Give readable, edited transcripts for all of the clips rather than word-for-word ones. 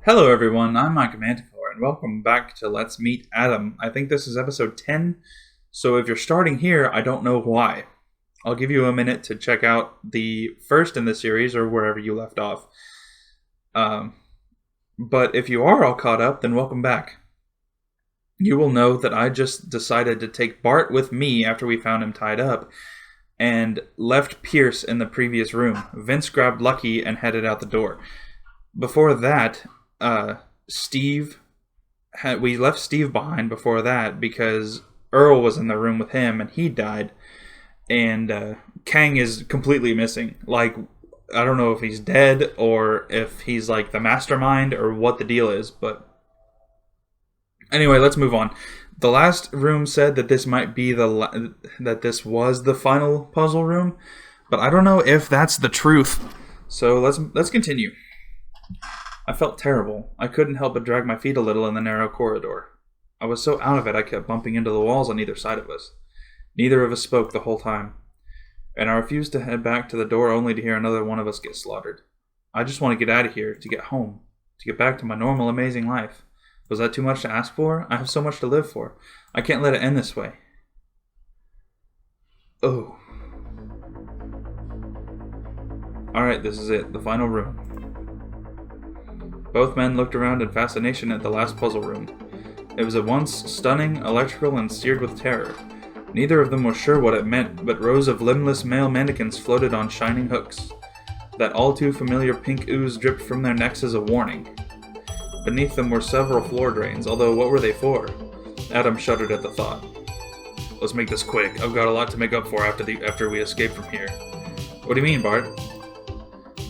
Hello everyone, I'm Mica Manticore, and welcome back to Let's Meet Adam. I think this is episode 10, so if you're starting here, I don't know why. I'll give you a minute to check out the first in the series, or wherever you left off. But if you are all caught up, then welcome back. You will know that I just decided to take Bart with me after we found him tied up, and left Pierce in the previous room. Vince grabbed Lucky and headed out the door. Before that, we left Steve behind before that because Earl was in the room with him and he died, and Kang is completely missing. Like, I don't know if he's dead or if he's like the mastermind or what the deal is, but anyway, let's move on. The last room said that this might be that this was the final puzzle room, but I don't know if that's the truth. So let's continue. I felt terrible. I couldn't help but drag my feet a little in the narrow corridor. I was so out of it I kept bumping into the walls on either side of us. Neither of us spoke the whole time, and I refused to head back to the door only to hear another one of us get slaughtered. I just want to get out of here, to get home, to get back to my normal, amazing life. Was that too much to ask for? I have so much to live for. I can't let it end this way. Oh. Alright, this is it, the final room. Both men looked around in fascination at the last puzzle room. It was at once stunning, electrical, and seared with terror. Neither of them was sure what it meant, but rows of limbless male mannequins floated on shining hooks. That all-too-familiar pink ooze dripped from their necks as a warning. Beneath them were several floor drains, although what were they for? Adam shuddered at the thought. Let's make this quick. I've got a lot to make up for after we escape from here. What do you mean, Bart?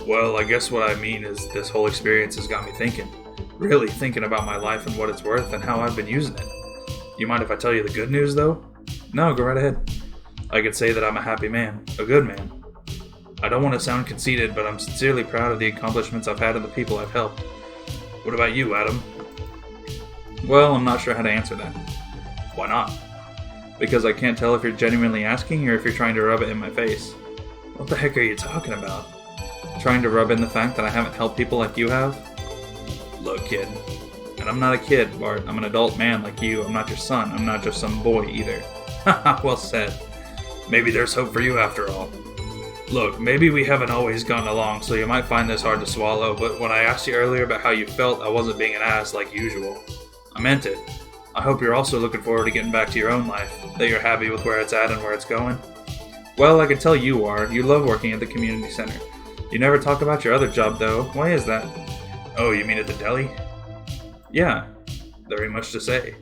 Well, I guess what I mean is this whole experience has got me thinking. Really thinking about my life and what it's worth and how I've been using it. You mind if I tell you the good news, though? No, go right ahead. I could say that I'm a happy man. A good man. I don't want to sound conceited, but I'm sincerely proud of the accomplishments I've had and the people I've helped. What about you, Adam? Well, I'm not sure how to answer that. Why not? Because I can't tell if you're genuinely asking or if you're trying to rub it in my face. What the heck are you talking about? Trying to rub in the fact that I haven't helped people like you have? Look, kid. And I'm not a kid, Bart. I'm an adult man like you. I'm not your son. I'm not just some boy either. Haha, well said. Maybe there's hope for you after all. Look, maybe we haven't always gotten along, so you might find this hard to swallow, but when I asked you earlier about how you felt, I wasn't being an ass like usual. I meant it. I hope you're also looking forward to getting back to your own life, that you're happy with where it's at and where it's going. Well, I can tell you are. You love working at the community center. You never talk about your other job, though. Why is that? Oh, you mean at the deli? Yeah, very much to say.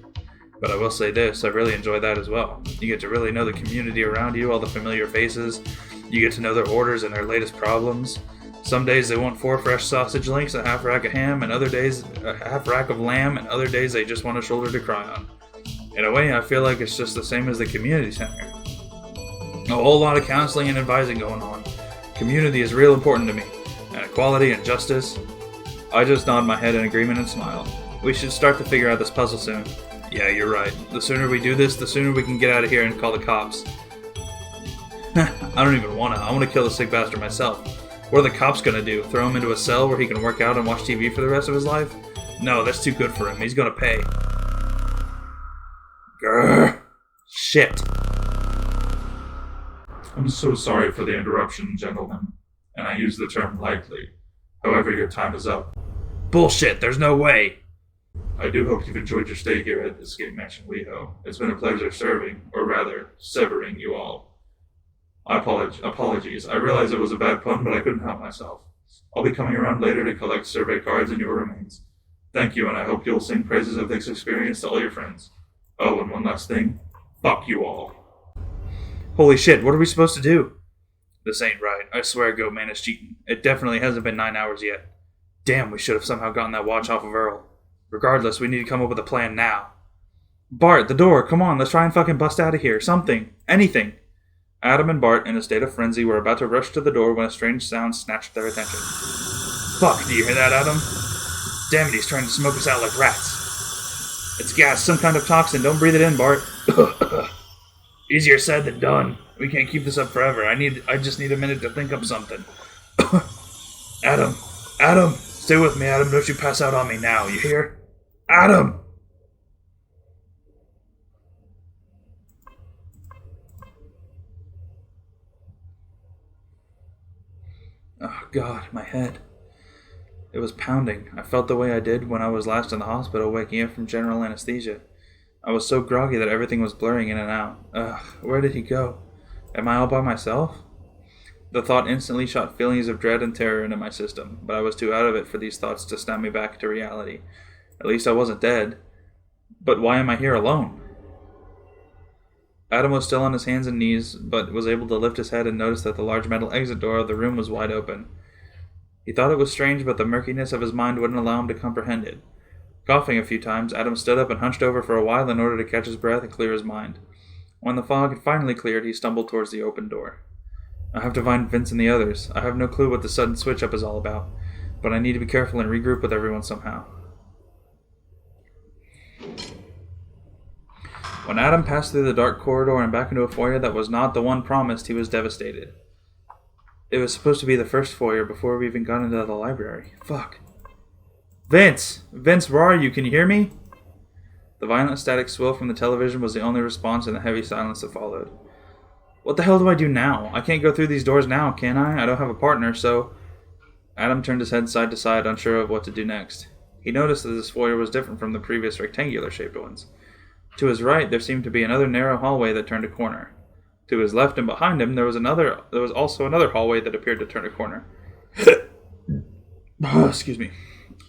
But I will say this, I really enjoy that as well. You get to really know the community around you, all the familiar faces. You get to know their orders and their latest problems. Some days they want 4 fresh sausage links, a half rack of ham, and other days a half rack of lamb, and other days they just want a shoulder to cry on. In a way, I feel like it's just the same as the community center. A whole lot of counseling and advising going on. Community is real important to me, and equality and justice. I just nod my head in agreement and smile. We should start to figure out this puzzle soon. Yeah, you're right. The sooner we do this, the sooner we can get out of here and call the cops. I don't even wanna. I wanna kill the sick bastard myself. What are the cops gonna do? Throw him into a cell where he can work out and watch TV for the rest of his life? No, that's too good for him. He's gonna pay. Grrr. Shit. I'm so sorry for the interruption, gentlemen, and I use the term lightly. However, your time is up. Bullshit, there's no way. I do hope you've enjoyed your stay here at Escape Mansion WeHo. It's been a pleasure serving, or rather, severing you all. Apologies. I realize it was a bad pun, but I couldn't help myself. I'll be coming around later to collect survey cards and your remains. Thank you, and I hope you'll sing praises of this experience to all your friends. Oh, and one last thing. Fuck you all. Holy shit, what are we supposed to do? This ain't right. I swear Goat Man is cheating. It definitely hasn't been 9 hours yet. Damn, we should have somehow gotten that watch off of Earl. Regardless, we need to come up with a plan now. Bart, the door, come on, let's try and fucking bust out of here. Something. Anything. Adam and Bart, in a state of frenzy, were about to rush to the door when a strange sound snatched their attention. Fuck, do you hear that, Adam? Damn it, he's trying to smoke us out like rats. It's gas, some kind of toxin. Don't breathe it in, Bart. Easier said than done. We can't keep this up forever. I just need a minute to think up something. Adam, Stay with me, Adam. Don't you pass out on me now, you hear? Adam! Oh, God, my head. It was pounding. I felt the way I did when I was last in the hospital, waking up from general anesthesia. I was so groggy that everything was blurring in and out. Ugh, where did he go? Am I all by myself? The thought instantly shot feelings of dread and terror into my system, but I was too out of it for these thoughts to snap me back to reality. At least I wasn't dead. But why am I here alone? Adam was still on his hands and knees, but was able to lift his head and notice that the large metal exit door of the room was wide open. He thought it was strange, but the murkiness of his mind wouldn't allow him to comprehend it. Coughing a few times, Adam stood up and hunched over for a while in order to catch his breath and clear his mind. When the fog had finally cleared, he stumbled towards the open door. I have to find Vince and the others. I have no clue what the sudden switch-up is all about, but I need to be careful and regroup with everyone somehow. When Adam passed through the dark corridor and back into a foyer that was not the one promised, he was devastated. It was supposed to be the first foyer before we even got into the library. Fuck. Vince! Vince, where are you? Can you hear me? The violent static swill from the television was the only response in the heavy silence that followed. What the hell do I do now? I can't go through these doors now, can I? I don't have a partner, so... Adam turned his head side to side, unsure of what to do next. He noticed that this foyer was different from the previous rectangular-shaped ones. To his right, there seemed to be another narrow hallway that turned a corner. To his left and behind him, there was also another hallway that appeared to turn a corner. Excuse me.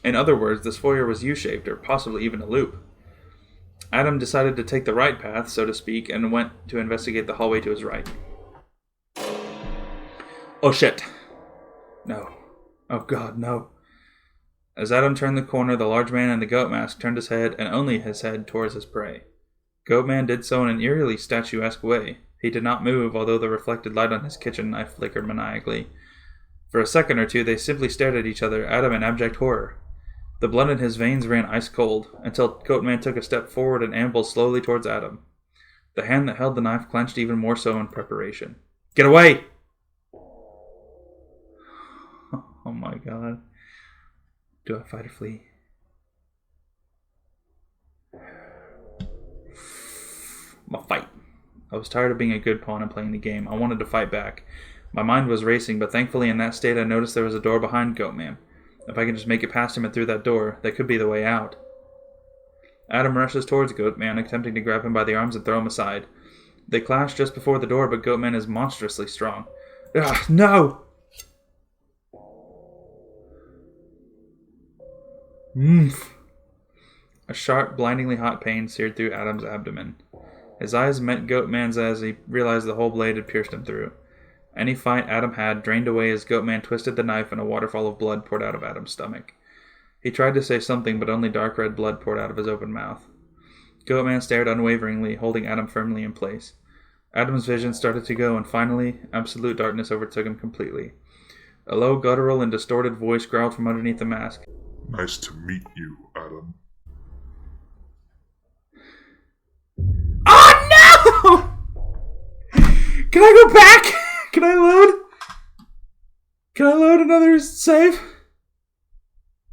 In other words, this foyer was U-shaped, or possibly even a loop. Adam decided to take the right path, so to speak, and went to investigate the hallway to his right. Oh shit. No. Oh god, no. As Adam turned the corner, the large man in the goat mask turned his head, and only his head, towards his prey. Goatman did so in an eerily statuesque way. He did not move, although the reflected light on his kitchen knife flickered maniacally. For a second or two, they simply stared at each other, Adam in abject horror. The blood in his veins ran ice cold, until Goatman took a step forward and ambled slowly towards Adam. The hand that held the knife clenched even more so in preparation. Get away! Oh my god. Do I fight or flee? I'm a fight. I was tired of being a good pawn and playing the game. I wanted to fight back. My mind was racing, but thankfully in that state I noticed there was a door behind Goatman. If I can just make it past him and through that door, that could be the way out. Adam rushes towards Goatman, attempting to grab him by the arms and throw him aside. They clash just before the door, but Goatman is monstrously strong. Ugh, no! A sharp, blindingly hot pain seared through Adam's abdomen. His eyes met Goatman's as he realized the whole blade had pierced him through. Any fight Adam had drained away as Goatman twisted the knife and a waterfall of blood poured out of Adam's stomach. He tried to say something, but only dark red blood poured out of his open mouth. Goatman stared unwaveringly, holding Adam firmly in place. Adam's vision started to go, and finally, absolute darkness overtook him completely. A low, guttural, and distorted voice growled from underneath the mask. Nice to meet you, Adam. Oh no! Can I go back? Can I load? Can I load another save?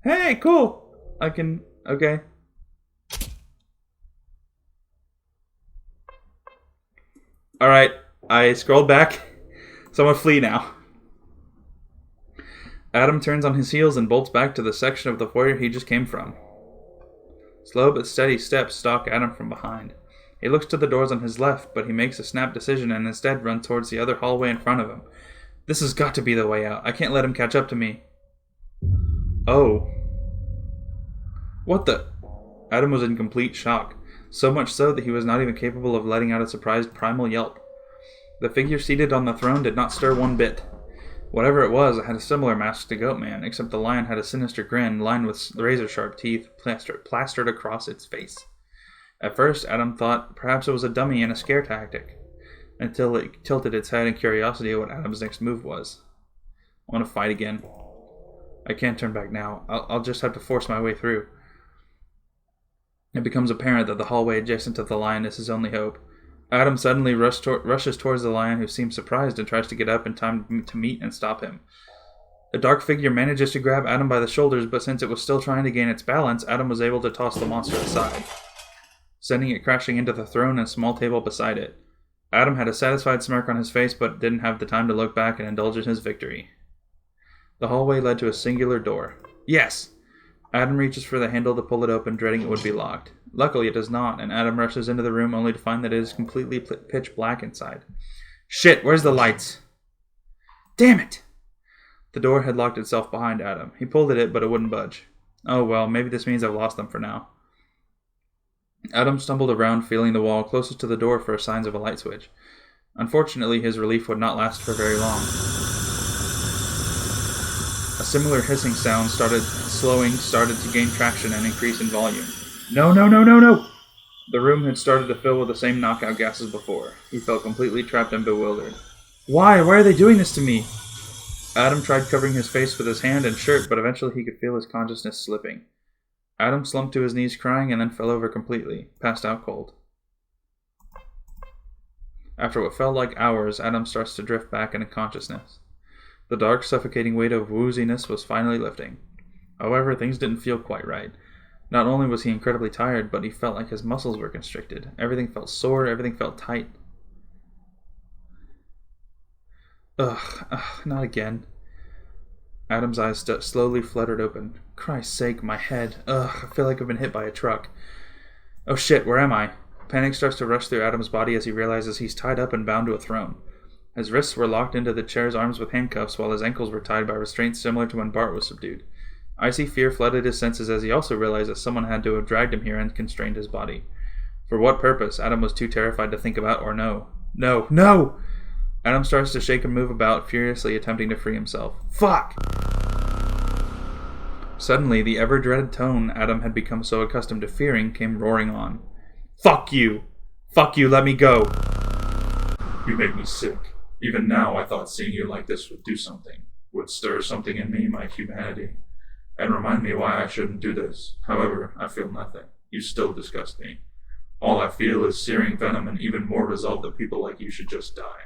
Hey, cool. I can... Okay. Alright, I scrolled back. So I'm gonna flee now. Adam turns on his heels and bolts back to the section of the foyer he just came from. Slow but steady steps stalk Adam from behind. He looks to the doors on his left, but he makes a snap decision and instead runs towards the other hallway in front of him. This has got to be the way out. I can't let him catch up to me. Oh. What the... Adam was in complete shock, so much so that he was not even capable of letting out a surprised primal yelp. The figure seated on the throne did not stir one bit. Whatever it was, it had a similar mask to Goatman, except the lion had a sinister grin lined with razor-sharp teeth plastered across its face. At first, Adam thought perhaps it was a dummy and a scare tactic, until it tilted its head in curiosity at what Adam's next move was. I want to fight again. I can't turn back now. I'll just have to force my way through. It becomes apparent that the hallway adjacent to the lion is his only hope. Adam suddenly rushes towards the lion, who seems surprised and tries to get up in time to meet and stop him. A dark figure manages to grab Adam by the shoulders, but since it was still trying to gain its balance, Adam was able to toss the monster aside, sending it crashing into the throne and small table beside it. Adam had a satisfied smirk on his face, but didn't have the time to look back and indulge in his victory. The hallway led to a singular door. Yes! Adam reaches for the handle to pull it open, dreading it would be locked. Luckily, it does not, and Adam rushes into the room only to find that it is completely pitch black inside. Shit, where's the lights? Damn it! The door had locked itself behind Adam. He pulled at it, but it wouldn't budge. Oh well, maybe this means I've lost them for now. Adam stumbled around, feeling the wall closest to the door for signs of a light switch. Unfortunately, his relief would not last for very long. A similar hissing sound started to gain traction and increase in volume. No! The room had started to fill with the same knockout gas as before. He felt completely trapped and bewildered. Why? Why are they doing this to me? Adam tried covering his face with his hand and shirt, but eventually he could feel his consciousness slipping. Adam slumped to his knees crying and then fell over completely, passed out cold. After what felt like hours, Adam starts to drift back into consciousness. The dark, suffocating weight of wooziness was finally lifting. However, things didn't feel quite right. Not only was he incredibly tired, but he felt like his muscles were constricted. Everything felt sore, everything felt tight. Ugh, not again. Adam's eyes slowly fluttered open. Christ's sake, my head. Ugh, I feel like I've been hit by a truck. Oh shit, where am I? Panic starts to rush through Adam's body as he realizes he's tied up and bound to a throne. His wrists were locked into the chair's arms with handcuffs, while his ankles were tied by restraints similar to when Bart was subdued. Icy fear flooded his senses as he also realized that someone had to have dragged him here and constrained his body. For what purpose? Adam was too terrified to think about or know. No! Adam starts to shake and move about, furiously attempting to free himself. Fuck! Suddenly, the ever-dreaded tone Adam had become so accustomed to fearing came roaring on. Fuck you! Fuck you, let me go! You make me sick. Even now, I thought seeing you like this would do something. Would stir something in me, my humanity. And remind me why I shouldn't do this. However, I feel nothing. You still disgust me. All I feel is searing venom and even more resolve that people like you should just die.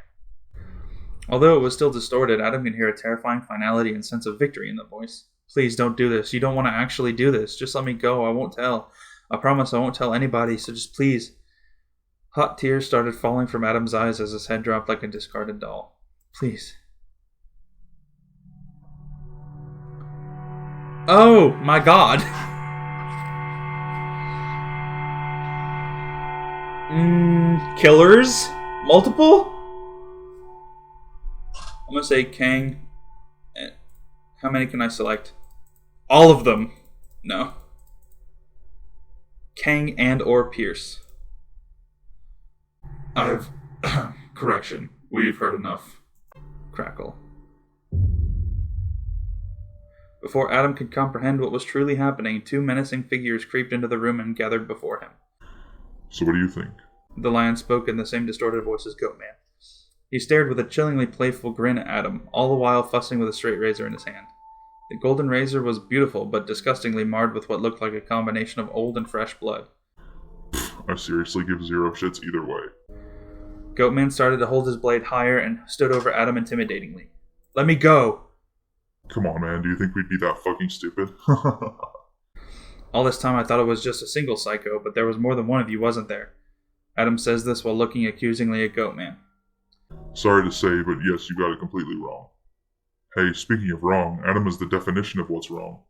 Although it was still distorted, Adam could hear a terrifying finality and sense of victory in the voice. Please don't do this. You don't want to actually do this. Just let me go. I won't tell. I promise I won't tell anybody, so just please. Hot tears started falling from Adam's eyes as his head dropped like a discarded doll. Please. Oh, my God. Killers? Multiple? I'm gonna say Kang. How many can I select? All of them. No. Kang and or Pierce. Correction. We've heard enough. Crackle. Before Adam could comprehend what was truly happening, two menacing figures creeped into the room and gathered before him. So what do you think? The lion spoke in the same distorted voice as Goatman. He stared with a chillingly playful grin at Adam, all the while fussing with a straight razor in his hand. The golden razor was beautiful, but disgustingly marred with what looked like a combination of old and fresh blood. I seriously give zero shits either way. Goatman started to hold his blade higher and stood over Adam intimidatingly. Let me go! Come on, man, do you think we'd be that fucking stupid? All this time I thought it was just a single psycho, but there was more than one of you, wasn't there? Adam says this while looking accusingly at Goatman. Sorry to say, but yes, you got it completely wrong. Hey, speaking of wrong, Adam is the definition of what's wrong.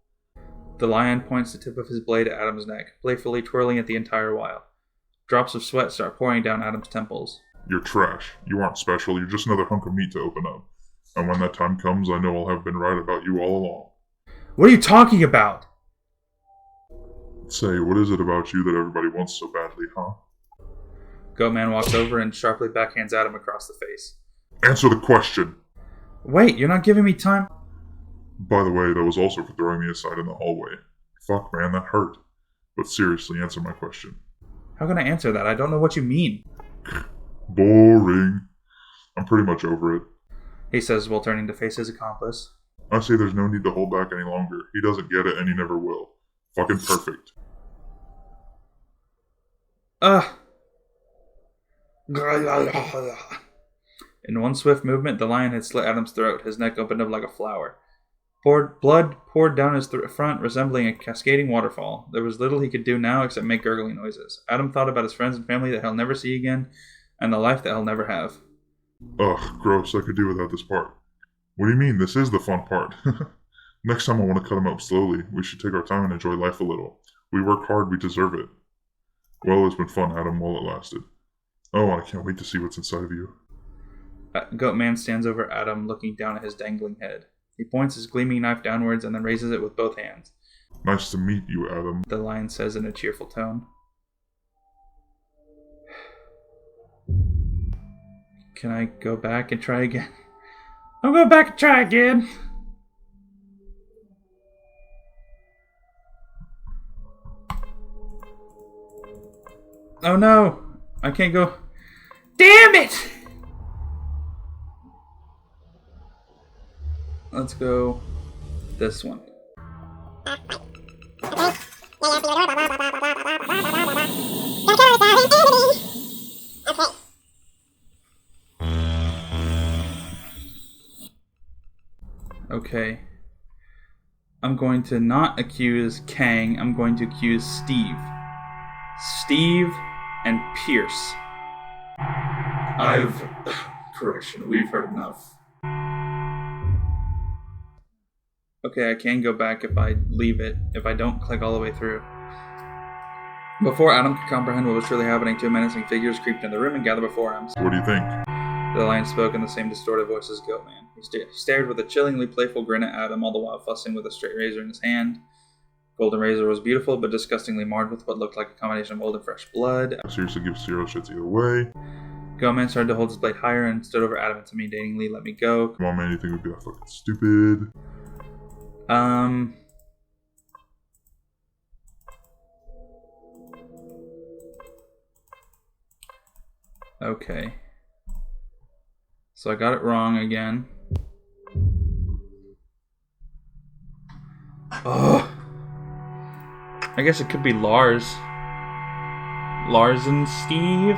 The lion points the tip of his blade at Adam's neck, playfully twirling it the entire while. Drops of sweat start pouring down Adam's temples. You're trash. You aren't special, you're just another hunk of meat to open up. And when that time comes, I know I'll have been right about you all along. What are you talking about? Say, what is it about you that everybody wants so badly, huh? Goatman walks over and sharply backhands Adam across the face. Answer the question! Wait, you're not giving me time? By the way, that was also for throwing me aside in the hallway. Fuck, man, that hurt. But seriously, answer my question. How can I answer that? I don't know what you mean. Boring. I'm pretty much over it. He says while turning to face his accomplice. I say there's no need to hold back any longer. He doesn't get it and he never will. Fucking perfect. In one swift movement, the lion had slit Adam's throat. His neck opened up like a flower. Blood poured down his front, resembling a cascading waterfall. There was little he could do now except make gurgling noises. Adam thought about his friends and family that he'll never see again, and the life that he'll never have. Ugh, gross, I could do without this part. What do you mean? This is the fun part. Next time I want to cut him up slowly. We should take our time and enjoy life a little. We work hard, we deserve it. Well, it's been fun, Adam, while it lasted. Oh, I can't wait to see what's inside of you. Goatman stands over Adam, looking down at his dangling head. He points his gleaming knife downwards and then raises it with both hands. Nice to meet you, Adam, the lion says in a cheerful tone. Can I go back and try again? I'll go back and try again. Oh no! I can't go. Damn it! Let's go this one. Okay. I'm going to not accuse Kang. I'm going to accuse Steve. Steve and Pierce. Correction, we've heard enough. Okay, I can go back if I leave it, if I don't click all the way through. Before Adam could comprehend what was truly happening, two menacing figures creeped in the room and gathered before him. What do you think? The lion spoke in the same distorted voice as Goatman. He stared with a chillingly playful grin at Adam, all the while fussing with a straight razor in his hand. Golden razor was beautiful, but disgustingly marred with what looked like a combination of old and fresh blood. I seriously give zero shits either way. Goatman started to hold his blade higher and stood over Adam intimidatingly. Let me go. Come on, man, you think we'd be that fucking stupid? Okay. So I got it wrong again. Oh. I guess it could be Lars. Lars and Steve?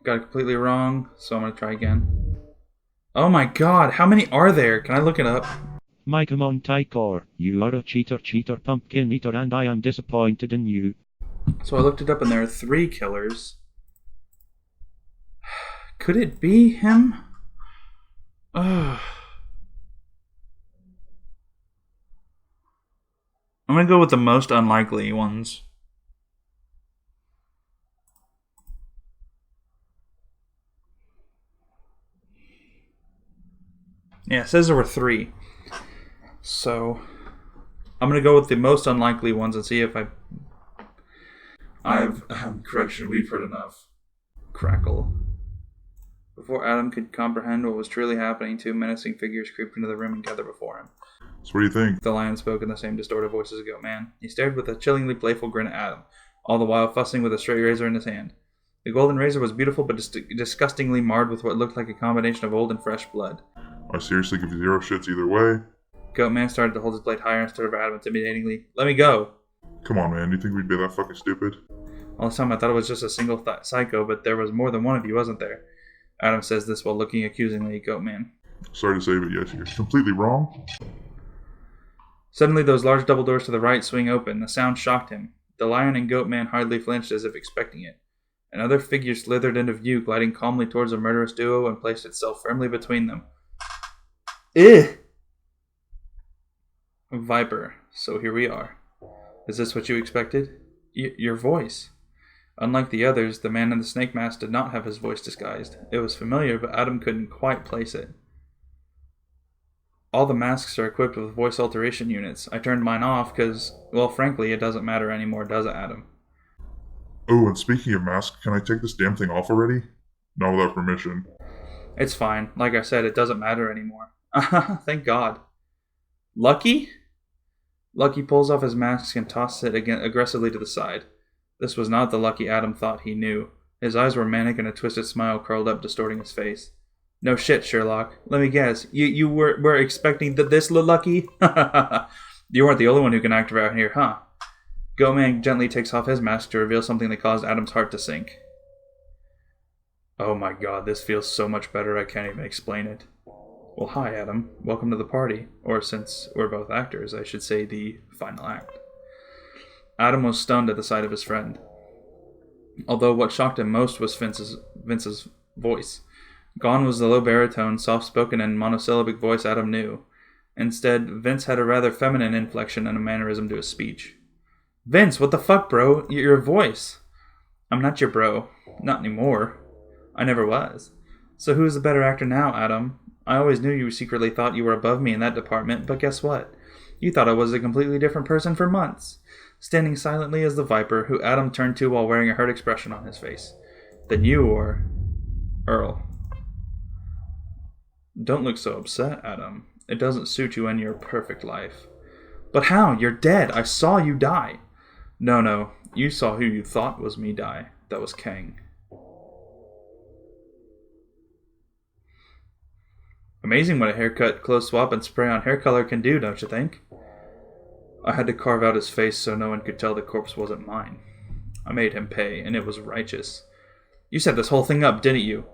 Got it completely wrong, so I'm gonna try again. Oh my god, how many are there? Can I look it up? Mica Manticore, you are a cheater, pumpkin eater, and I am disappointed in you. So I looked it up and there are 3 killers. Could it be him? Ugh. I'm gonna go with the most unlikely ones. Yeah, it says there were 3. So I'm gonna go with the most unlikely ones and see if Correction, we've heard enough. Crackle. Before Adam could comprehend what was truly happening, 2 menacing figures creeped into the room and gathered before him. So what do you think? The lion spoke in the same distorted voice as Goatman. He stared with a chillingly playful grin at Adam, all the while fussing with a straight razor in his hand. The golden razor was beautiful but disgustingly marred with what looked like a combination of old and fresh blood. I seriously give zero shits either way. Goatman started to hold his blade higher and stood over Adam intimidatingly. Let me go! Come on, man, you think we'd be that fucking stupid? All this time I thought it was just a single psycho, but there was more than one of you, wasn't there? Adam says this while looking accusingly at Goatman. Sorry to say, but yes, you're completely wrong. Suddenly those large double doors to the right swing open. The sound shocked him. The lion and Goatman hardly flinched as if expecting it. Another figure slithered into view, gliding calmly towards the murderous duo and placed itself firmly between them. Ugh! Viper. So here we are. Is this what you expected? Your voice. Unlike the others, the man in the snake mask did not have his voice disguised. It was familiar, but Adam couldn't quite place it. All the masks are equipped with voice alteration units. I turned mine off because, well, frankly, it doesn't matter anymore, does it, Adam? Oh, and speaking of masks, can I take this damn thing off already? Not without permission. It's fine. Like I said, it doesn't matter anymore. Thank God. Lucky? Lucky pulls off his mask and tosses it again aggressively to the side. This was not the Lucky Adam thought he knew. His eyes were manic and a twisted smile curled up, distorting his face. No shit, Sherlock. Let me guess. You were expecting this lucky? You weren't the only one who can act around here, huh? Goatman gently takes off his mask to reveal something that caused Adam's heart to sink. Oh my god, this feels so much better I can't even explain it. Well, hi, Adam. Welcome to the party. Or, since we're both actors, I should say the final act. Adam was stunned at the sight of his friend. Although what shocked him most was Vince's voice. Gone was the low baritone, soft-spoken, and monosyllabic voice Adam knew. Instead, Vince had a rather feminine inflection and a mannerism to his speech. Vince, what the fuck, bro? Your voice. I'm not your bro. Not anymore. I never was. So who's the better actor now, Adam? I always knew you secretly thought you were above me in that department, but guess what? You thought I was a completely different person for months. Standing silently as the Viper, who Adam turned to while wearing a hurt expression on his face. Then you or... Earl. Don't look so upset, Adam. It doesn't suit you and your perfect life. But how? You're dead. I saw you die. No. You saw who you thought was me die. That was Kang. Amazing what a haircut, clothes swap, and spray on hair color can do, don't you think? I had to carve out his face so no one could tell the corpse wasn't mine. I made him pay, and it was righteous. You set this whole thing up, didn't you?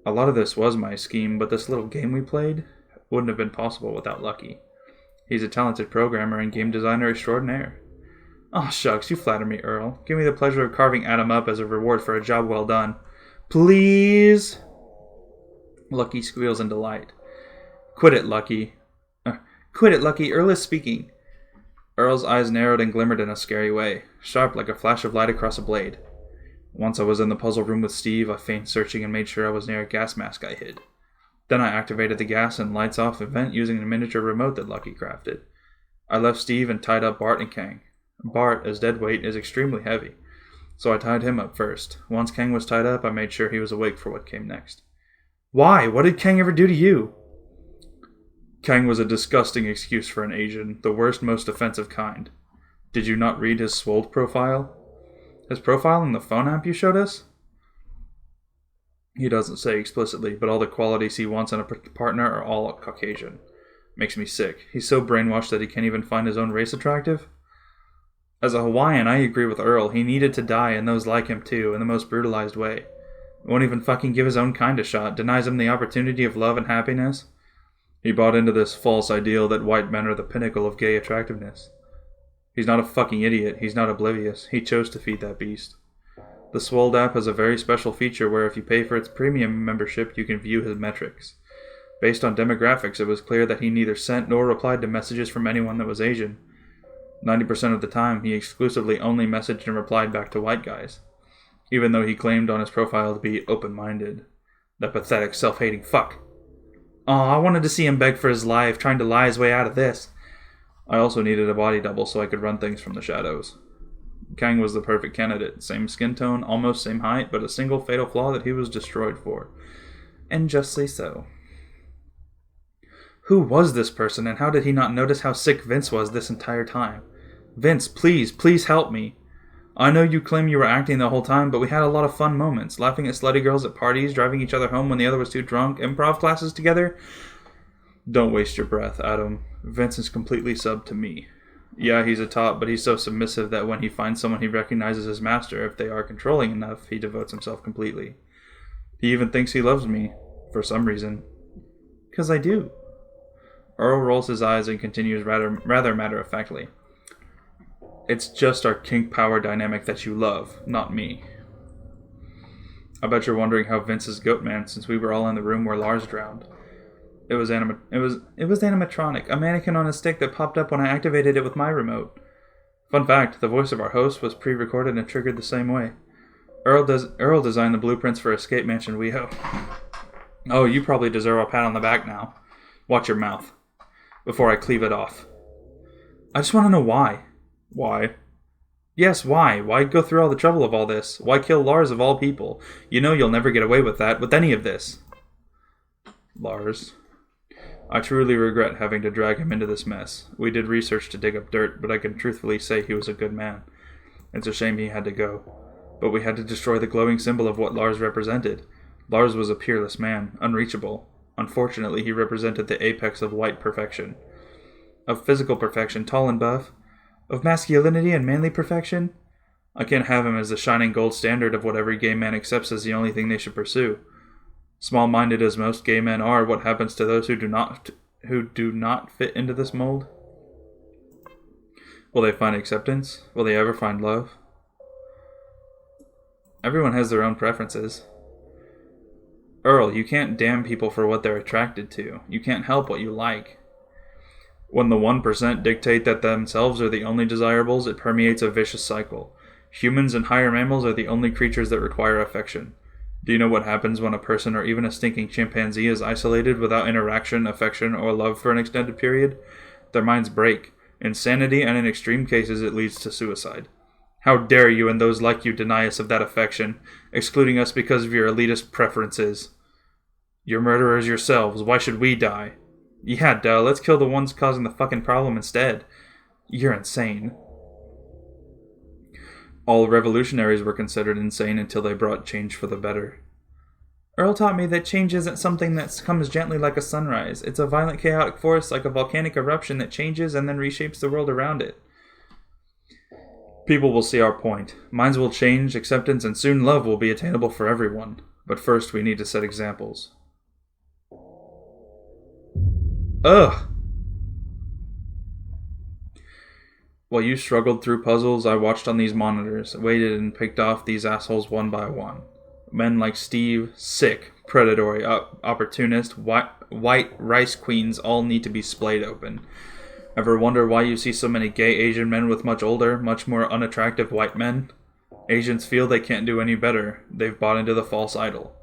A lot of this was my scheme, but this little game we played wouldn't have been possible without Lucky. He's a talented programmer and game designer extraordinaire. Oh, shucks, you flatter me, Earl. Give me the pleasure of carving Adam up as a reward for a job well done. Please? Lucky squeals in delight. Quit it, Lucky. Quit it, Lucky. Earl is speaking. Earl's eyes narrowed and glimmered in a scary way, sharp like a flash of light across a blade. Once I was in the puzzle room with Steve, I feigned searching and made sure I was near a gas mask I hid. Then I activated the gas and lights off event using a miniature remote that Lucky crafted. I left Steve and tied up Bart and Kang. Bart, as dead weight, is extremely heavy, so I tied him up first. Once Kang was tied up, I made sure he was awake for what came next. Why? What did Kang ever do to you? Kang was a disgusting excuse for an Asian, the worst, most offensive kind. Did you not read his swole profile? His profile in the phone app you showed us? He doesn't say explicitly, but all the qualities he wants in a partner are all Caucasian. Makes me sick. He's so brainwashed that he can't even find his own race attractive? As a Hawaiian, I agree with Earl. He needed to die, and those like him too, in the most brutalized way. Won't even fucking give his own kind a shot, denies him the opportunity of love and happiness. He bought into this false ideal that white men are the pinnacle of gay attractiveness. He's not a fucking idiot, he's not oblivious, he chose to feed that beast. The Swold app has a very special feature where if you pay for its premium membership, you can view his metrics. Based on demographics, it was clear that he neither sent nor replied to messages from anyone that was Asian. 90% of the time, he exclusively only messaged and replied back to white guys. Even though he claimed on his profile to be open-minded. That pathetic, self-hating fuck. Aw, I wanted to see him beg for his life, trying to lie his way out of this. I also needed a body double so I could run things from the shadows. Kang was the perfect candidate. Same skin tone, almost same height, but a single fatal flaw that he was destroyed for. And justly so. Who was this person, and how did he not notice how sick Vince was this entire time? Vince, please help me. I know you claim you were acting the whole time, but we had a lot of fun moments. Laughing at slutty girls at parties, driving each other home when the other was too drunk, improv classes together. Don't waste your breath, Adam. Vince is completely sub to me. Yeah, he's a top, but he's so submissive that when he finds someone he recognizes as master, if they are controlling enough, he devotes himself completely. He even thinks he loves me, for some reason. 'Cause I do. Earl rolls his eyes and continues rather matter-of-factly. It's just our kink power dynamic that you love, not me. I bet you're wondering how Vince is Goatman since we were all in the room where Lars drowned. It was animatronic, a mannequin on a stick that popped up when I activated it with my remote. Fun fact, the voice of our host was pre-recorded and triggered the same way. Earl designed the blueprints for Escape Mansion WeHo. Oh, you probably deserve a pat on the back now. Watch your mouth. Before I cleave it off. I just want to know why. Why? Yes, why? Why go through all the trouble of all this? Why kill Lars of all people? You know you'll never get away with that, with any of this. Lars. I truly regret having to drag him into this mess. We did research to dig up dirt, but I can truthfully say he was a good man. It's a shame he had to go. But we had to destroy the glowing symbol of what Lars represented. Lars was a peerless man, unreachable. Unfortunately, he represented the apex of white perfection. Of physical perfection, tall and buff. Of masculinity and manly perfection. I can't have him as the shining gold standard of what every gay man accepts as the only thing they should pursue. Small-minded as most gay men are, what happens to those who do not fit into this mold? Will they find acceptance? Will they ever find love? Everyone has their own preferences. Earl, you can't damn people for what they're attracted to. You can't help what you like. When the 1% dictate that themselves are the only desirables, it permeates a vicious cycle. Humans and higher mammals are the only creatures that require affection. Do you know what happens when a person or even a stinking chimpanzee is isolated without interaction, affection, or love for an extended period? Their minds break. Insanity, and in extreme cases, it leads to suicide. How dare you and those like you deny us of that affection, excluding us because of your elitist preferences? You're murderers yourselves. Why should we die? Yeah, duh. Let's kill the ones causing the fucking problem instead. You're insane. All revolutionaries were considered insane until they brought change for the better. Earl taught me that change isn't something that comes gently like a sunrise. It's a violent, chaotic force like a volcanic eruption that changes and then reshapes the world around it. People will see our point. Minds will change, acceptance, and soon love will be attainable for everyone. But first, we need to set examples. Ugh! While you struggled through puzzles, I watched on these monitors, waited and picked off these assholes one by one. Men like Steve, sick, predatory, opportunist, white rice queens all need to be splayed open. Ever wonder why you see so many gay Asian men with much older, much more unattractive white men? Asians feel they can't do any better. They've bought into the false idol.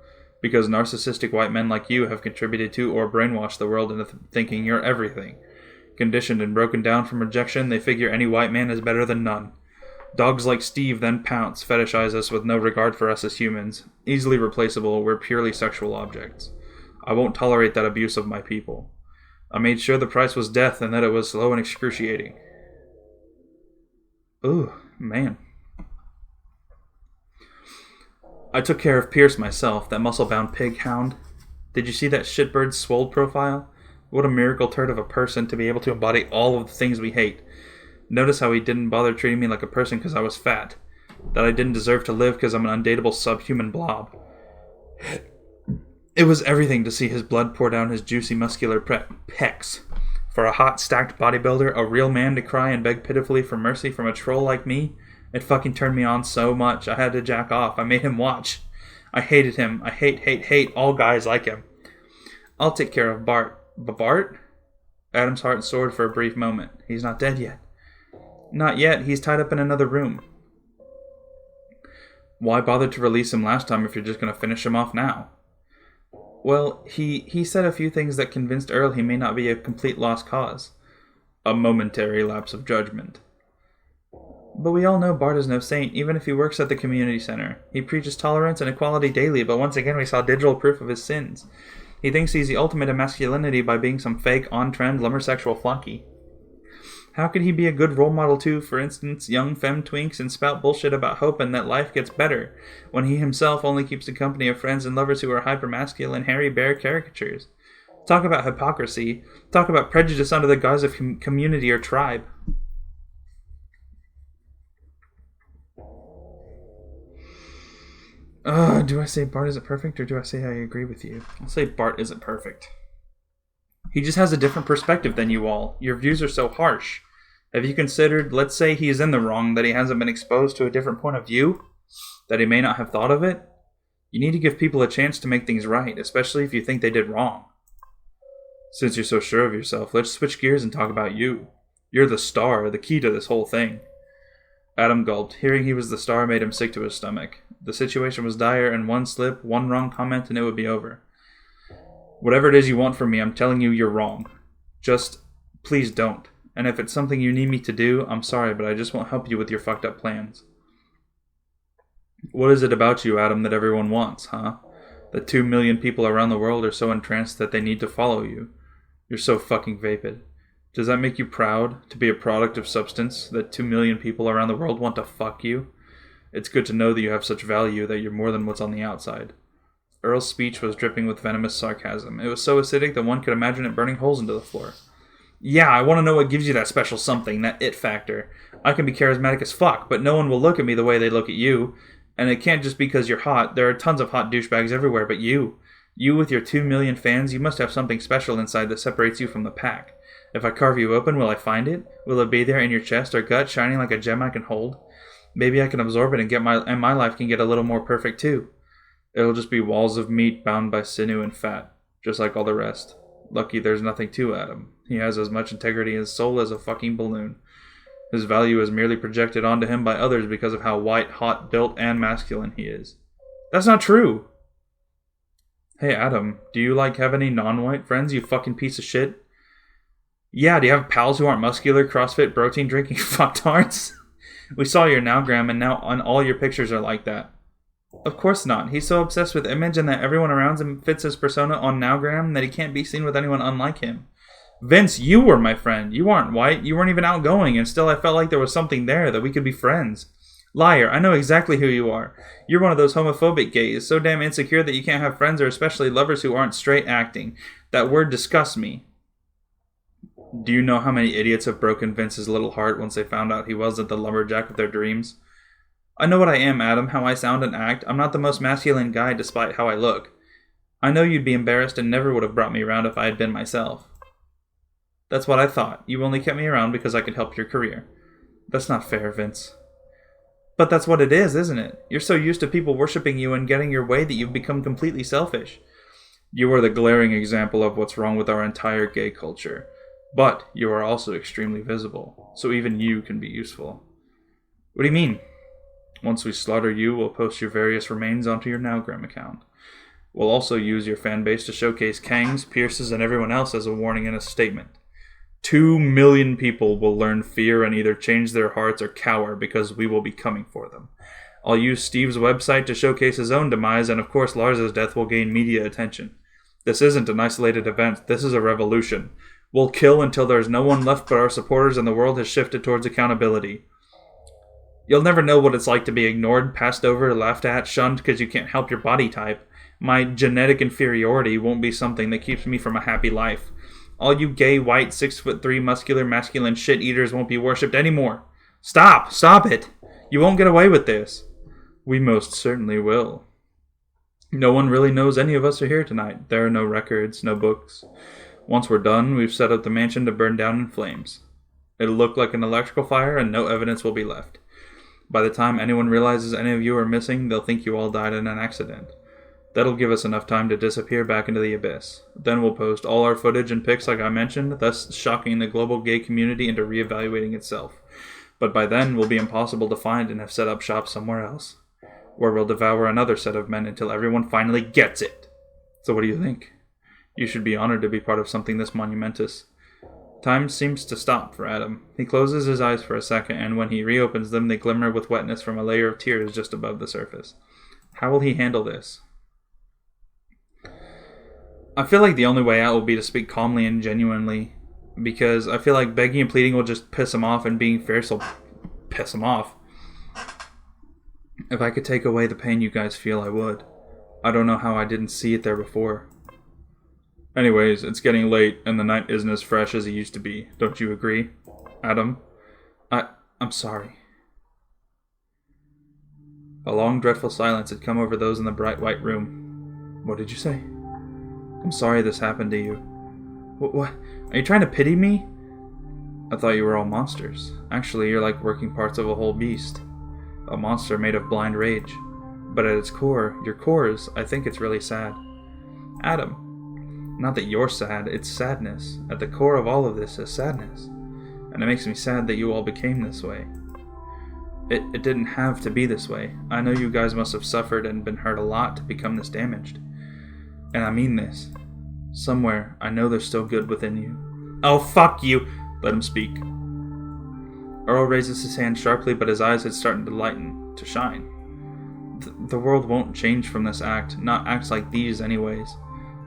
Because narcissistic white men like you have contributed to or brainwashed the world into thinking you're everything. Conditioned and broken down from rejection, they figure any white man is better than none. Dogs like Steve then pounce, fetishize us with no regard for us as humans. Easily replaceable, we're purely sexual objects. I won't tolerate that abuse of my people. I made sure the price was death and that it was slow and excruciating. Ooh, man. I took care of Pierce myself, that muscle-bound pig hound. Did you see that shitbird's swole profile? What a miracle turd of a person to be able to embody all of the things we hate. Notice how he didn't bother treating me like a person because I was fat. That I didn't deserve to live because I'm an undateable subhuman blob. It was everything to see his blood pour down his juicy muscular pecs. For a hot, stacked bodybuilder, a real man to cry and beg pitifully for mercy from a troll like me, it fucking turned me on so much I had to jack off. I made him watch. I hated him. I hate all guys like him. I'll take care of Bart. But Bart? Adam's heart soared for a brief moment. He's not dead yet. Not yet. He's tied up in another room. Why bother to release him last time if you're just going to finish him off now? Well, he said a few things that convinced Earl he may not be a complete lost cause. A momentary lapse of judgment. But we all know Bart is no saint, even if he works at the community center. He preaches tolerance and equality daily, but once again we saw digital proof of his sins. He thinks he's the ultimate in masculinity by being some fake, on-trend, lumbersexual flunky. How could he be a good role model to, for instance, young femme twinks and spout bullshit about hope and that life gets better, when he himself only keeps the company of friends and lovers who are hyper-masculine, hairy bear caricatures? Talk about hypocrisy. Talk about prejudice under the guise of community or tribe. Do I say Bart isn't perfect, or do I say I agree with you? I'll say Bart isn't perfect. He just has a different perspective than you all. Your views are so harsh. Have you considered, let's say he is in the wrong, that he hasn't been exposed to a different point of view? That he may not have thought of it? You need to give people a chance to make things right, especially if you think they did wrong. Since you're so sure of yourself, let's switch gears and talk about you. You're the star, the key to this whole thing. Adam gulped. Hearing he was the star made him sick to his stomach. The situation was dire, and one slip, one wrong comment, and it would be over. Whatever it is you want from me, I'm telling you you're wrong. Just, please don't. And if it's something you need me to do, I'm sorry, but I just won't help you with your fucked up plans. What is it about you, Adam, that everyone wants, huh? That 2 million people around the world are so entranced that they need to follow you. You're so fucking vapid. Does that make you proud to be a product of substance that 2 million people around the world want to fuck you? It's good to know that you have such value that you're more than what's on the outside. Earl's speech was dripping with venomous sarcasm. It was so acidic that one could imagine it burning holes into the floor. Yeah, I want to know what gives you that special something, that it factor. I can be charismatic as fuck, but no one will look at me the way they look at you. And it can't just be because you're hot. There are tons of hot douchebags everywhere, but you. You with your 2 million fans, you must have something special inside that separates you from the pack. If I carve you open, will I find it? Will it be there in your chest or gut, shining like a gem I can hold? Maybe I can absorb it and my life can get a little more perfect too. It'll just be walls of meat bound by sinew and fat, just like all the rest. Lucky there's nothing to Adam. He has as much integrity in his soul as a fucking balloon. His value is merely projected onto him by others because of how white, hot, built, and masculine he is. That's not true! Hey Adam, do you have any non-white friends, you fucking piece of shit? Yeah, do you have pals who aren't muscular, CrossFit, protein drinking fucktards? We saw your Nowgram and now on all your pictures are like that. Of course not. He's so obsessed with image and that everyone around him fits his persona on Nowgram that he can't be seen with anyone unlike him. Vince, you were my friend. You aren't white. You weren't even outgoing, and still I felt like there was something there, that we could be friends. Liar, I know exactly who you are. You're one of those homophobic gays, so damn insecure that you can't have friends or especially lovers who aren't straight acting. That word disgusts me. Do you know how many idiots have broken Vince's little heart once they found out he wasn't the lumberjack of their dreams? I know what I am, Adam, how I sound and act. I'm not the most masculine guy despite how I look. I know you'd be embarrassed and never would have brought me around if I had been myself. That's what I thought. You only kept me around because I could help your career. That's not fair, Vince. But that's what it is, isn't it? You're so used to people worshipping you and getting your way that you've become completely selfish. You are the glaring example of what's wrong with our entire gay culture. But you are also extremely visible, so even you can be useful. What do you mean? Once we slaughter you, we'll post your various remains onto your Nowgram account. We'll also use your fanbase to showcase Kangs, Pierces, and everyone else as a warning and a statement. 2 million people will learn fear and either change their hearts or cower because we will be coming for them. I'll use Steve's website to showcase his own demise, and of course Lars's death will gain media attention. This isn't an isolated event, this is a revolution. We'll kill until there's no one left but our supporters and the world has shifted towards accountability. You'll never know what it's like to be ignored, passed over, laughed at, shunned because you can't help your body type. My genetic inferiority won't be something that keeps me from a happy life. All you gay, white, 6'3", muscular, masculine shit-eaters won't be worshipped anymore. Stop! Stop it! You won't get away with this. We most certainly will. No one really knows any of us are here tonight. There are no records, no books. Once we're done, we've set up the mansion to burn down in flames. It'll look like an electrical fire and no evidence will be left. By the time anyone realizes any of you are missing, they'll think you all died in an accident. That'll give us enough time to disappear back into the abyss. Then we'll post all our footage and pics like I mentioned, thus shocking the global gay community into reevaluating itself. But by then, we'll be impossible to find and have set up shop somewhere else, where we'll devour another set of men until everyone finally gets it. So what do you think? You should be honored to be part of something this monumentous. Time seems to stop for Adam. He closes his eyes for a second, and when he reopens them, they glimmer with wetness from a layer of tears just above the surface. How will he handle this? I feel like the only way out will be to speak calmly and genuinely, because I feel like begging and pleading will just piss him off, and being fierce will piss him off. If I could take away the pain you guys feel, I would. I don't know how I didn't see it there before. Anyways, it's getting late, and the night isn't as fresh as it used to be. Don't you agree, Adam? I'm sorry. A long, dreadful silence had come over those in the bright white room. What did you say? I'm sorry this happened to you. What? Are you trying to pity me? I thought you were all monsters. Actually, you're like working parts of a whole beast. A monster made of blind rage. But at its core, your cores, I think it's really sad. Adam. Not that you're sad, it's sadness. At the core of all of this is sadness. And it makes me sad that you all became this way. It didn't have to be this way. I know you guys must have suffered and been hurt a lot to become this damaged. And I mean this. Somewhere, I know there's still good within you. Oh, fuck you! Let him speak. Earl raises his hand sharply, but his eyes had started to lighten, to shine. The world won't change from this act, not acts like these anyways.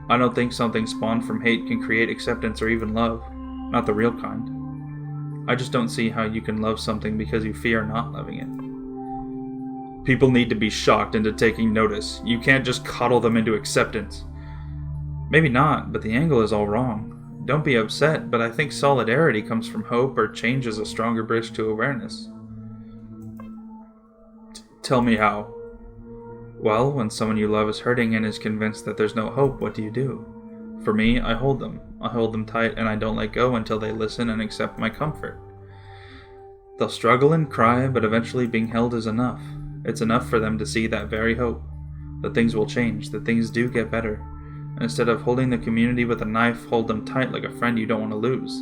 I don't think something spawned from hate can create acceptance or even love. Not the real kind. I just don't see how you can love something because you fear not loving it. People need to be shocked into taking notice. You can't just coddle them into acceptance. Maybe not, but the angle is all wrong. Don't be upset, but I think solidarity comes from hope, or change is a stronger bridge to awareness. Tell me how. Well, when someone you love is hurting and is convinced that there's no hope, what do you do? For me, I hold them. I hold them tight and I don't let go until they listen and accept my comfort. They'll struggle and cry, but eventually being held is enough. It's enough for them to see that very hope. That things will change, that things do get better. And instead of holding the community with a knife, hold them tight like a friend you don't want to lose.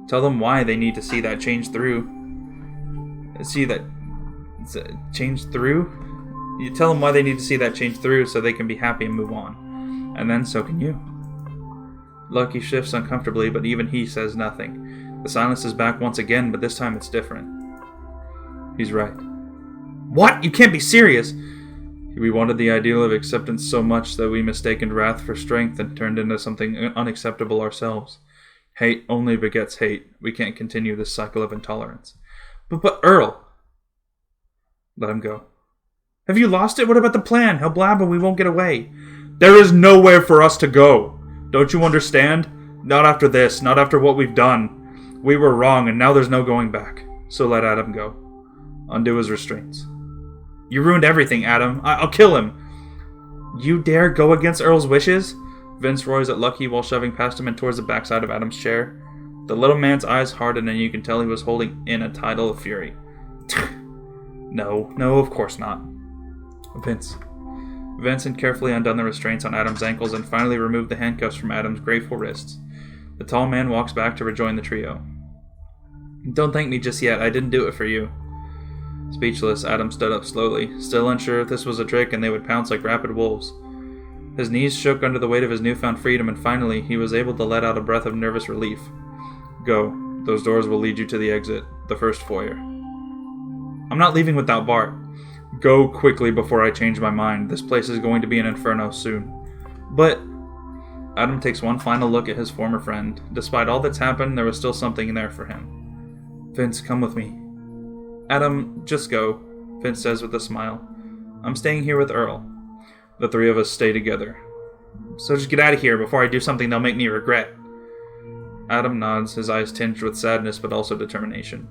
Tell them why they need to see that change through. You tell them why they need to see that change through so they can be happy and move on. And then so can you. Lucky shifts uncomfortably, but even he says nothing. The silence is back once again, but this time it's different. He's right. What? You can't be serious! We wanted the ideal of acceptance so much that we mistaken wrath for strength and turned into something unacceptable ourselves. Hate only begets hate. We can't continue this cycle of intolerance. But Earl! Let him go. Have you lost it? What about the plan? He'll blab and we won't get away. There is nowhere for us to go. Don't you understand? Not after this. Not after what we've done. We were wrong and now there's no going back. So let Adam go. Undo his restraints. You ruined everything, Adam. I'll kill him. You dare go against Earl's wishes? Vince roars at Lucky while shoving past him and towards the backside of Adam's chair. The little man's eyes hardened and you can tell he was holding in a tidal of fury. No, of course not. Vincent carefully undone the restraints on Adam's ankles and finally removed the handcuffs from Adam's grateful wrists. The tall man walks back to rejoin the trio. Don't thank me just yet. I didn't do it for you. Speechless, Adam stood up slowly, still unsure if this was a trick and they would pounce like rabid wolves. His knees shook under the weight of his newfound freedom and finally he was able to let out a breath of nervous relief. Go. Those doors will lead you to the exit, the first foyer. I'm not leaving without Bart. Go quickly before I change my mind. This place is going to be an inferno soon. But... Adam takes one final look at his former friend. Despite all that's happened, there was still something there for him. Vince, come with me. Adam, just go, Vince says with a smile. I'm staying here with Earl. The three of us stay together. So just get out of here before I do something they'll make me regret. Adam nods, his eyes tinged with sadness but also determination.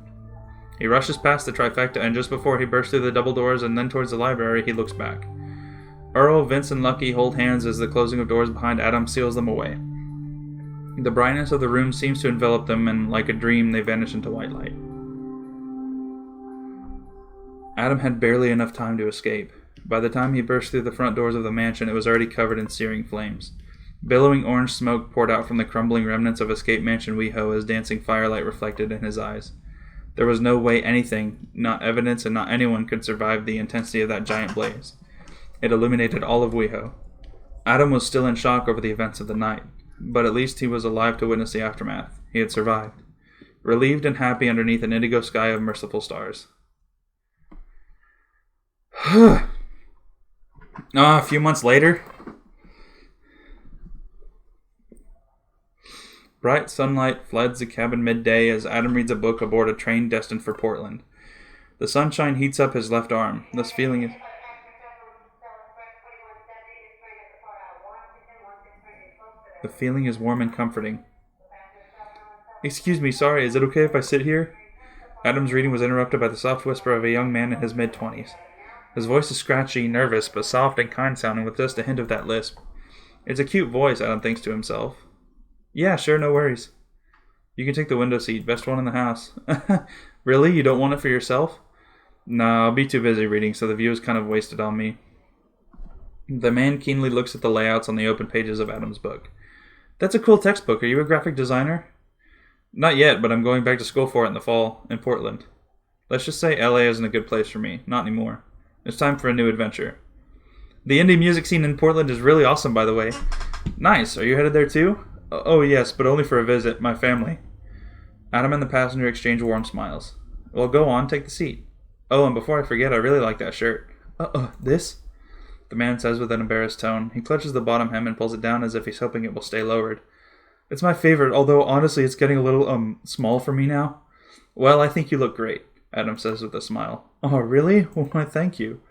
He rushes past the trifecta, and just before he bursts through the double doors and then towards the library, he looks back. Earl, Vince, and Lucky hold hands as the closing of doors behind Adam seals them away. The brightness of the room seems to envelop them, and like a dream, they vanish into white light. Adam had barely enough time to escape. By the time he burst through the front doors of the mansion, it was already covered in searing flames. Billowing orange smoke poured out from the crumbling remnants of escape mansion WeHo as dancing firelight reflected in his eyes. There was no way anything, not evidence and not anyone, could survive the intensity of that giant blaze. It illuminated all of WeHo. Adam was still in shock over the events of the night, but at least he was alive to witness the aftermath. He had survived. Relieved and happy underneath an indigo sky of merciful stars. A few months later... Bright sunlight floods the cabin midday as Adam reads a book aboard a train destined for Portland. The sunshine heats up his left arm. The feeling is warm and comforting. Excuse me, sorry, is it okay if I sit here? Adam's reading was interrupted by the soft whisper of a young man in his mid-20s. His voice is scratchy, nervous, but soft and kind-sounding with just a hint of that lisp. It's a cute voice, Adam thinks to himself. Yeah, sure, no worries. You can take the window seat, best one in the house. Really? You don't want it for yourself? Nah, I'll be too busy reading, so the view is kind of wasted on me. The man keenly looks at the layouts on the open pages of Adam's book. That's a cool textbook. Are you a graphic designer? Not yet, but I'm going back to school for it in the fall, in Portland. Let's just say LA isn't a good place for me. Not anymore. It's time for a new adventure. The indie music scene in Portland is really awesome, by the way. Nice. Are you headed there too? Oh, yes, but only for a visit. My family. Adam and the passenger exchange warm smiles. Well, go on. Take the seat. Oh, and before I forget, I really like that shirt. This? The man says with an embarrassed tone. He clutches the bottom hem and pulls it down as if he's hoping it will stay lowered. It's my favorite, although honestly it's getting a little, small for me now. Well, I think you look great. Adam says with a smile. Oh, really? Why, thank you.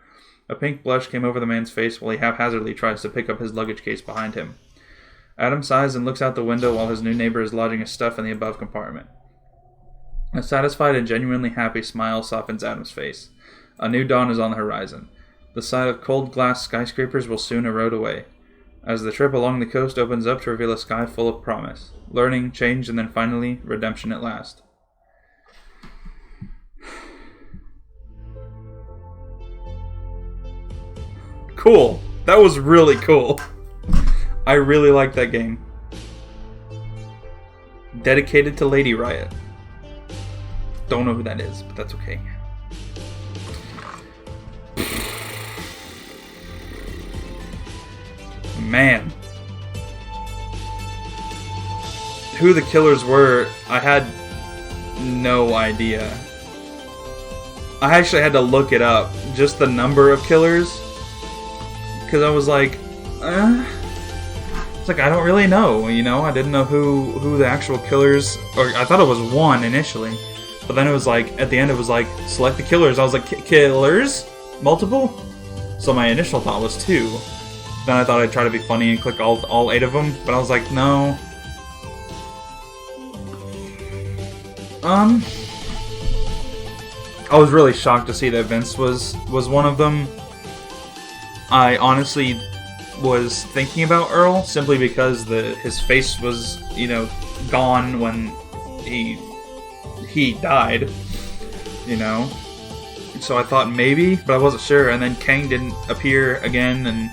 A pink blush came over the man's face while he haphazardly tries to pick up his luggage case behind him. Adam sighs and looks out the window while his new neighbor is lodging his stuff in the above compartment. A satisfied and genuinely happy smile softens Adam's face. A new dawn is on the horizon. The sight of cold glass skyscrapers will soon erode away, as the trip along the coast opens up to reveal a sky full of promise, learning, change, and then finally, redemption at last. Cool. That was really cool. I really like that game. Dedicated to Lady Riot. Don't know who that is, but that's okay. Man. Who the killers were, I had no idea. I actually had to look it up. Just the number of killers. Because I was like, it's like, I don't really know, you know? I didn't know who the actual killers... Or I thought it was one initially. But then it was like, at the end it was like, select the killers. I was like, killers? Multiple? So my initial thought was 2. Then I thought I'd try to be funny and click all 8 of them. But I was like, no. I was really shocked to see that Vince was one of them. I honestly was thinking about Earl simply because his face was, you know, gone when he died, you know. So I thought maybe, but I wasn't sure. And then Kang didn't appear again, and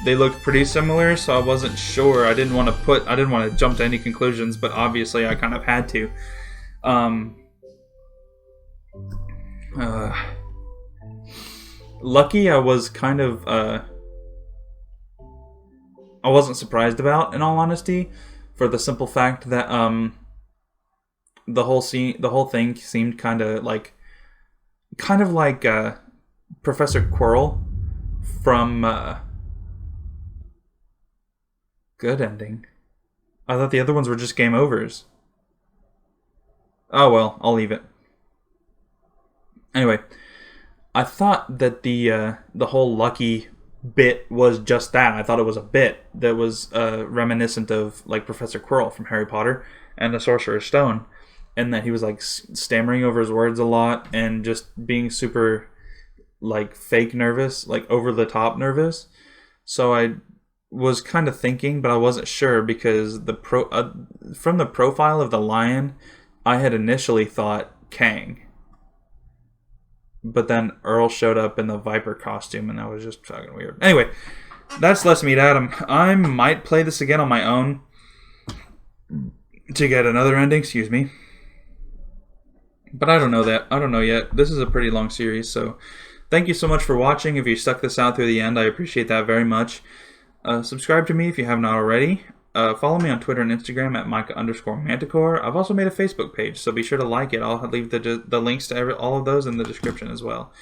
they looked pretty similar, so I wasn't sure. I didn't want to jump to any conclusions, but obviously I kind of had to. Lucky I was kind of I wasn't surprised about, in all honesty, for the simple fact that the whole thing seemed kind of like Professor Quirrell from Good Ending. I thought the other ones were just game overs. Oh well, I'll leave it. Anyway, I thought that the whole Lucky bit was just that. I thought it was a bit that was reminiscent of like Professor Quirrell from Harry Potter and the Sorcerer's Stone, and that he was like stammering over his words a lot and just being super like fake nervous, like over the top nervous. So I was kind of thinking, but I wasn't sure because from the profile of the lion, I had initially thought Kang. But then Earl showed up in the Viper costume, and that was just fucking weird. Anyway, that's Let's Meet Adam. I might play this again on my own to get another ending, excuse me. But I don't know that. I don't know yet. This is a pretty long series, so thank you so much for watching. If you stuck this out through the end, I appreciate that very much. Subscribe to me if you have not already. Follow me on Twitter and Instagram at Mica_Manticore. I've also made a Facebook page, so be sure to like it. I'll leave the links to all of those in the description as well.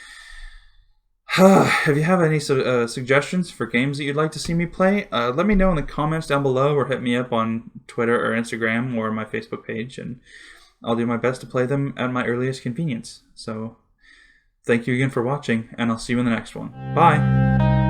If you have any suggestions for games that you'd like to see me play, let me know in the comments down below, or hit me up on Twitter or Instagram or my Facebook page, and I'll do my best to play them at my earliest convenience. So, thank you again for watching, and I'll see you in the next one. Bye!